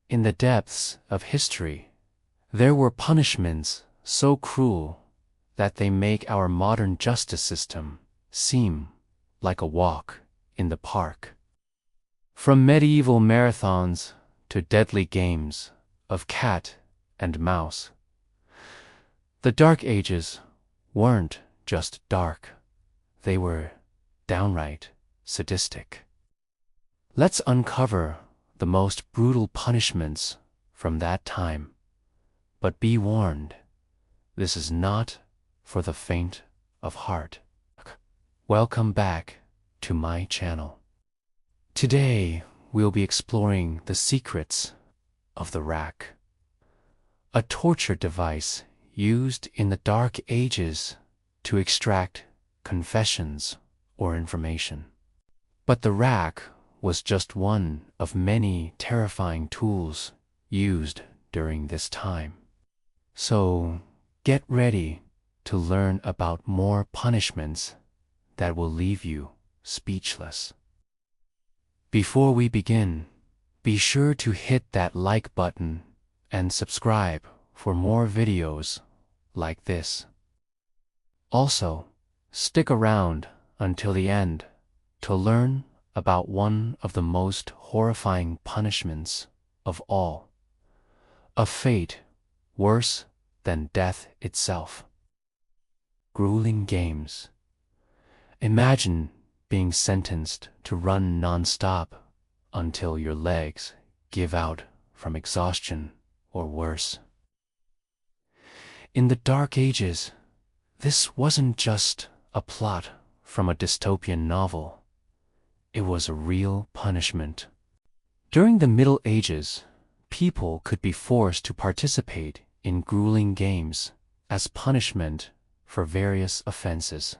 In the depths of history, there were punishments so cruel that they make our modern justice system seem like a walk in the park. From medieval marathons to deadly games of cat and mouse, the Dark Ages weren't just dark, they were downright sadistic. Let's uncover the most brutal punishments from that time. But be warned, this is not for the faint of heart. Welcome back to my channel. Today, we'll be exploring the secrets of the rack, a torture device used in the Dark Ages to extract confessions or information. But the rack was just one of many terrifying tools used during this time. So, get ready to learn about more punishments that will leave you speechless. Before we begin, be sure to hit that like button and subscribe for more videos like this. Also, stick around until the end to learn about one of the most horrifying punishments of all, a fate worse than death itself. Grueling games. Imagine being sentenced to run non-stop until your legs give out from exhaustion or worse. In the Dark Ages, this wasn't just a plot from a dystopian novel. It was a real punishment. During the Middle Ages, people could be forced to participate in grueling games as punishment for various offenses.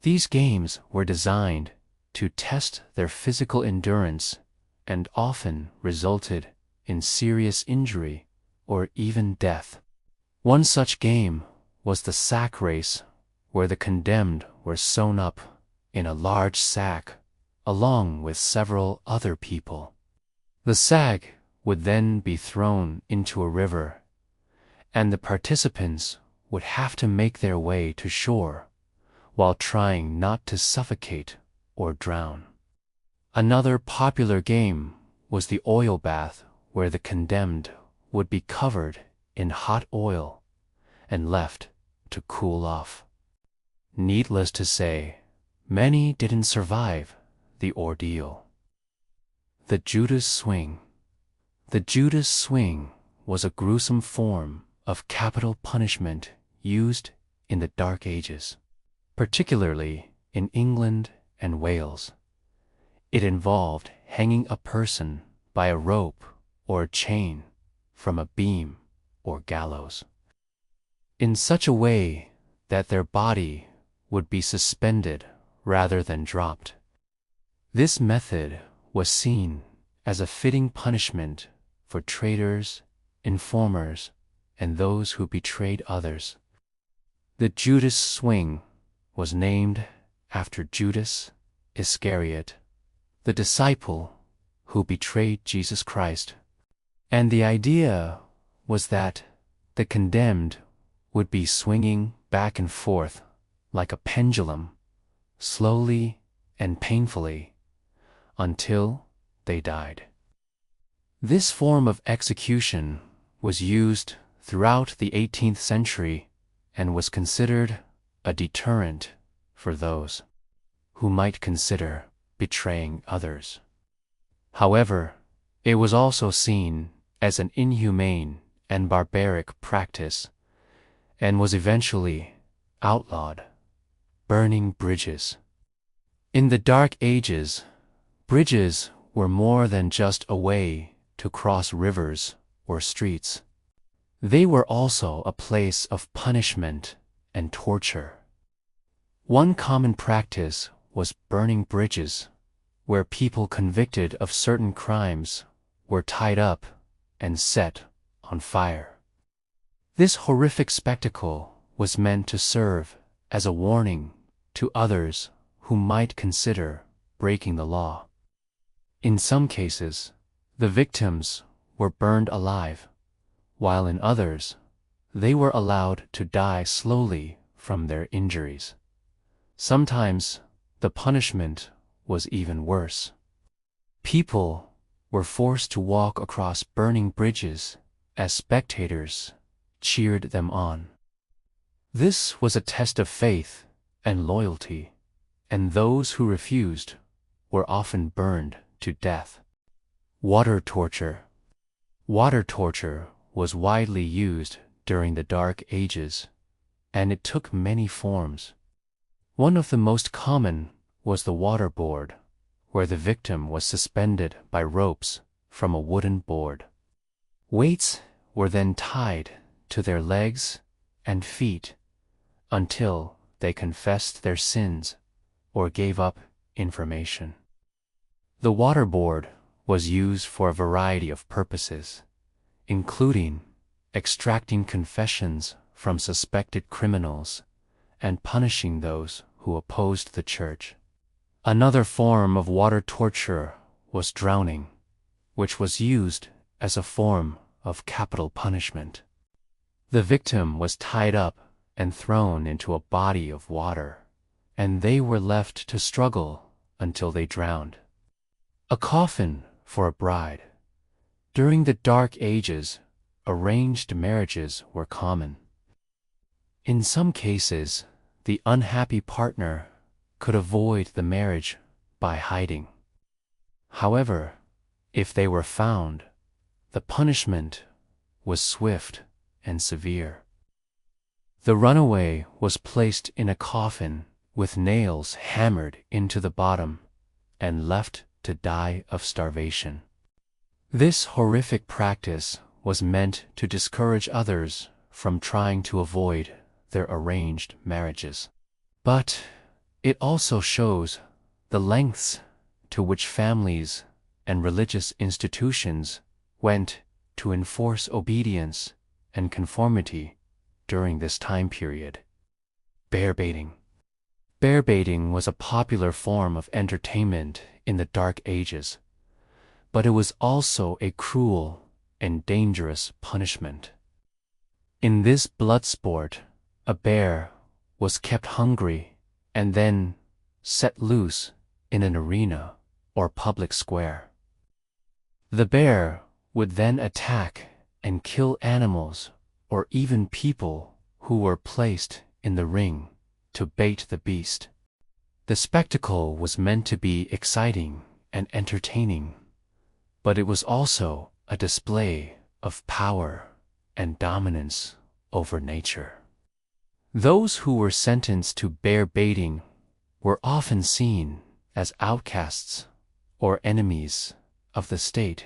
These games were designed to test their physical endurance and often resulted in serious injury or even death. One such game was the sack race, where the condemned were sewn up in a large sack along with several other people. The sack would then be thrown into a river, and the participants would have to make their way to shore while trying not to suffocate or drown. Another popular game was the oil bath, where the condemned would be covered in hot oil and left to cool off. Needless to say, many didn't survive the ordeal. The Judas Swing. The Judas Swing was a gruesome form of capital punishment used in the Dark Ages, particularly in England and Wales. It involved hanging a person by a rope or a chain from a beam or gallows, in such a way that their body would be suspended rather than dropped. This method was seen as a fitting punishment for traitors, informers, and those who betrayed others. The Judas Swing was named after Judas Iscariot, the disciple who betrayed Jesus Christ, and the idea was that the condemned would be swinging back and forth like a pendulum, slowly and painfully, until they died. This form of execution was used throughout the 18th century and was considered a deterrent for those who might consider betraying others. However, it was also seen as an inhumane and barbaric practice and was eventually outlawed. Burning bridges. In the Dark Ages, bridges were more than just a way to cross rivers or streets. They were also a place of punishment and torture. One common practice was burning bridges, where people convicted of certain crimes were tied up and set on fire. This horrific spectacle was meant to serve as a warning to others who might consider breaking the law. In some cases, the victims were burned alive, while in others, they were allowed to die slowly from their injuries. Sometimes, the punishment was even worse. People were forced to walk across burning bridges as spectators cheered them on. This was a test of faith and loyalty, and those who refused were often burned to death. Water torture. Water torture was widely used during the Dark Ages, and it took many forms. One of the most common was the waterboard, where the victim was suspended by ropes from a wooden board. Weights were then tied to their legs and feet until they confessed their sins or gave up information. The waterboard was used for a variety of purposes, including extracting confessions from suspected criminals and punishing those who opposed the church. Another form of water torture was drowning, which was used as a form of capital punishment. The victim was tied up and thrown into a body of water, and they were left to struggle until they drowned. A coffin for a bride. During the Dark Ages, arranged marriages were common. In some cases, the unhappy partner could avoid the marriage by hiding. However, if they were found, the punishment was swift and severe. The runaway was placed in a coffin with nails hammered into the bottom and left to die of starvation. This horrific practice was meant to discourage others from trying to avoid their arranged marriages. But it also shows the lengths to which families and religious institutions went to enforce obedience and conformity during this time period. Bear baiting. Bear baiting was a popular form of entertainment in the Dark Ages, but it was also a cruel and dangerous punishment. In this blood sport, a bear was kept hungry and then set loose in an arena or public square. The bear would then attack and kill animals or even people who were placed in the ring to bait the beast. The spectacle was meant to be exciting and entertaining, but it was also a display of power and dominance over nature. Those who were sentenced to bear baiting were often seen as outcasts or enemies of the state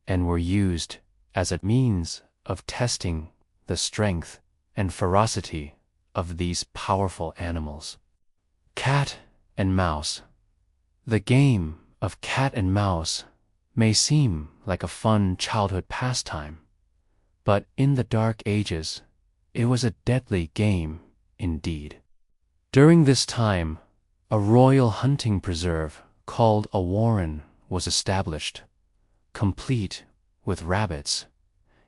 and were used as a means of testing the strength and ferocity of these powerful animals. Cat and mouse. The game of cat and mouse may seem like a fun childhood pastime, but in the Dark Ages, it was a deadly game indeed. During this time, a royal hunting preserve called a warren was established, complete with rabbits,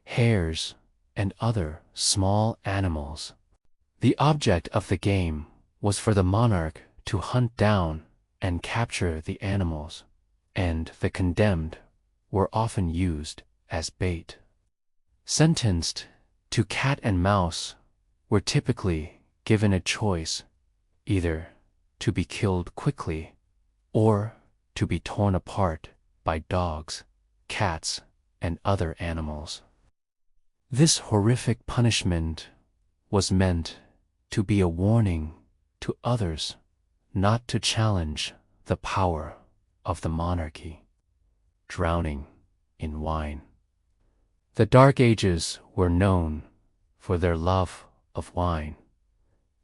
hares, and other small animals. The object of the game was for the monarch to hunt down and capture the animals, and the condemned were often used as bait. Sentenced to cat and mouse were typically given a choice, either to be killed quickly or to be torn apart by dogs, cats, and other animals. This horrific punishment was meant to be a warning to others not to challenge the power of the monarchy. Drowning in wine. The Dark Ages were known for their love of wine,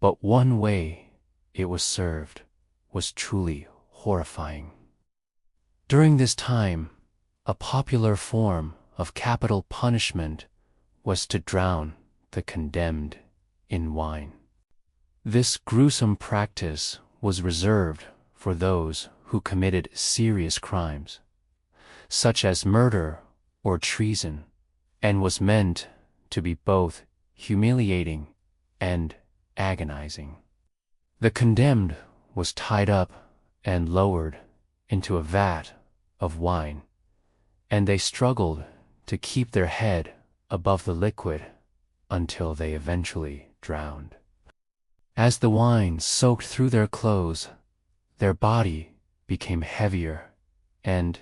but one way it was served was truly horrifying. During this time, a popular form of capital punishment was to drown the condemned in wine. This gruesome practice was reserved for those who committed serious crimes, such as murder or treason, and was meant to be both humiliating and agonizing. The condemned was tied up and lowered into a vat of wine, and they struggled to keep their head above the liquid until they eventually drowned. As the wine soaked through their clothes, their body became heavier, and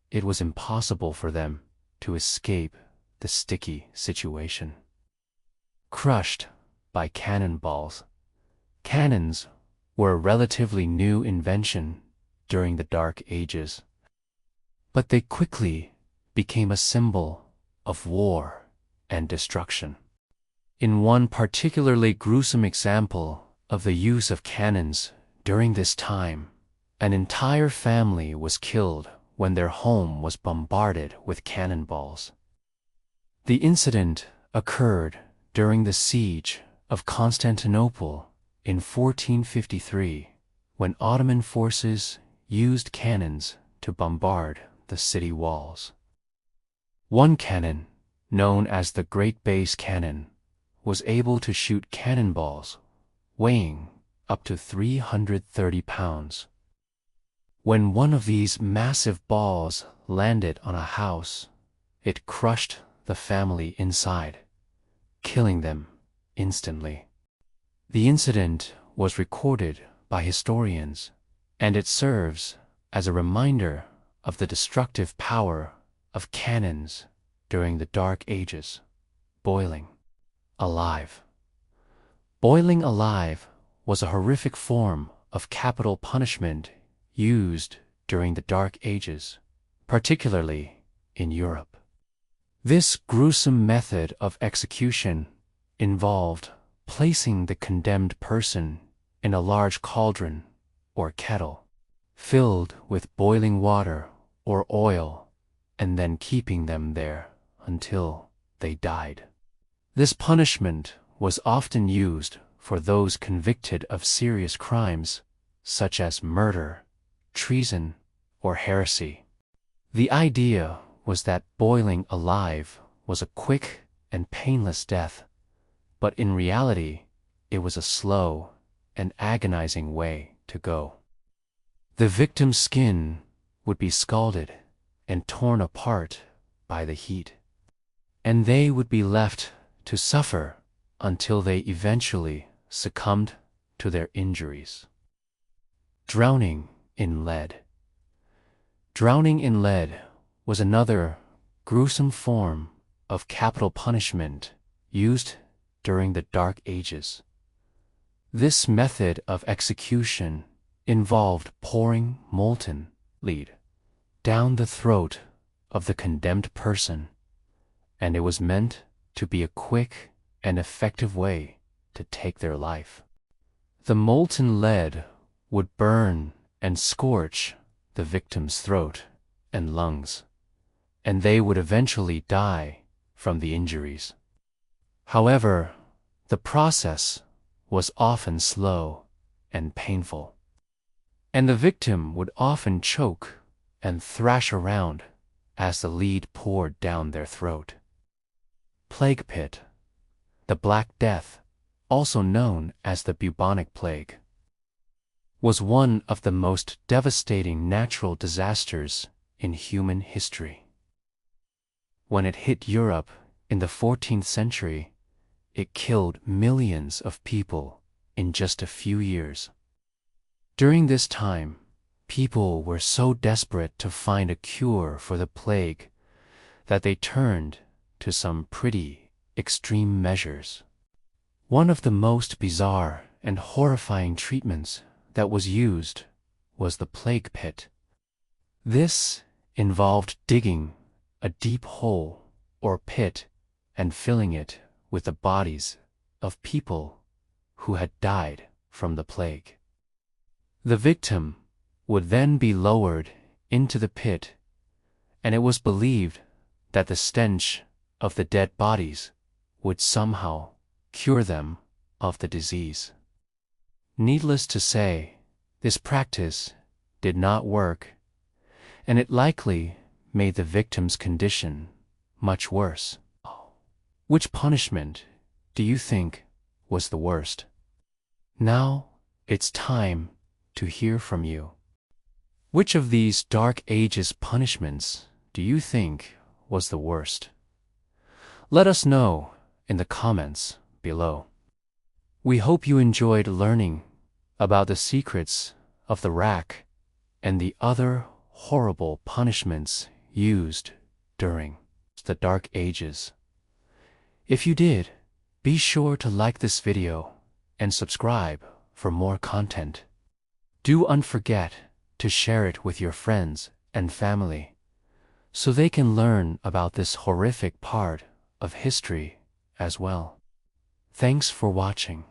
it was impossible for them to escape the sticky situation. Crushed by cannonballs. Cannons were a relatively new invention during the Dark Ages, but they quickly became a symbol of war and destruction. In one particularly gruesome example of the use of cannons during this time, an entire family was killed when their home was bombarded with cannonballs. The incident occurred during the siege of Constantinople in 1453, when Ottoman forces used cannons to bombard the city walls. One cannon, known as the Great Base Cannon, was able to shoot cannonballs weighing up to 330 pounds. When one of these massive balls landed on a house, it crushed the family inside, killing them instantly. The incident was recorded by historians, and it serves as a reminder of the destructive power of cannons during the Dark Ages. Boiling alive. Boiling alive was a horrific form of capital punishment used during the Dark Ages, particularly in Europe. This gruesome method of execution involved placing the condemned person in a large cauldron or kettle, filled with boiling water or oil, and then keeping them there until they died. This punishment was often used for those convicted of serious crimes such as murder, treason, or heresy. The idea was that boiling alive was a quick and painless death, but in reality, it was a slow and agonizing way to go. The victim's skin would be scalded and torn apart by the heat, and they would be left to suffer until they eventually succumbed to their injuries. Drowning in lead. Drowning in lead was another gruesome form of capital punishment used during the Dark Ages. This method of execution involved pouring molten lead down the throat of the condemned person, and it was meant to be a quick and effective way to take their life. The molten lead would burn and scorch the victim's throat and lungs, and they would eventually die from the injuries. However, the process was often slow and painful, and the victim would often choke and thrash around as the lead poured down their throat. Plague pit. The Black Death, also known as the bubonic plague, was one of the most devastating natural disasters in human history. When it hit Europe in the 14th century, it killed millions of people in just a few years. During this time, people were so desperate to find a cure for the plague that they turned to some pretty extreme measures. One of the most bizarre and horrifying treatments that was used was the plague pit. This involved digging a deep hole or pit and filling it with the bodies of people who had died from the plague. The victim would then be lowered into the pit, and it was believed that the stench of the dead bodies would somehow cure them of the disease. Needless to say, this practice did not work, and it likely made the victim's condition much worse. Which punishment do you think was the worst? Now, it's time to hear from you. Which of these Dark Ages punishments do you think was the worst? Let us know in the comments below. We hope you enjoyed learning about the secrets of the rack and the other horrible punishments used during the Dark Ages. If you did, be sure to like this video and subscribe for more content. Don't forget to share it with your friends and family so they can learn about this horrific part of history as well. Thanks for watching.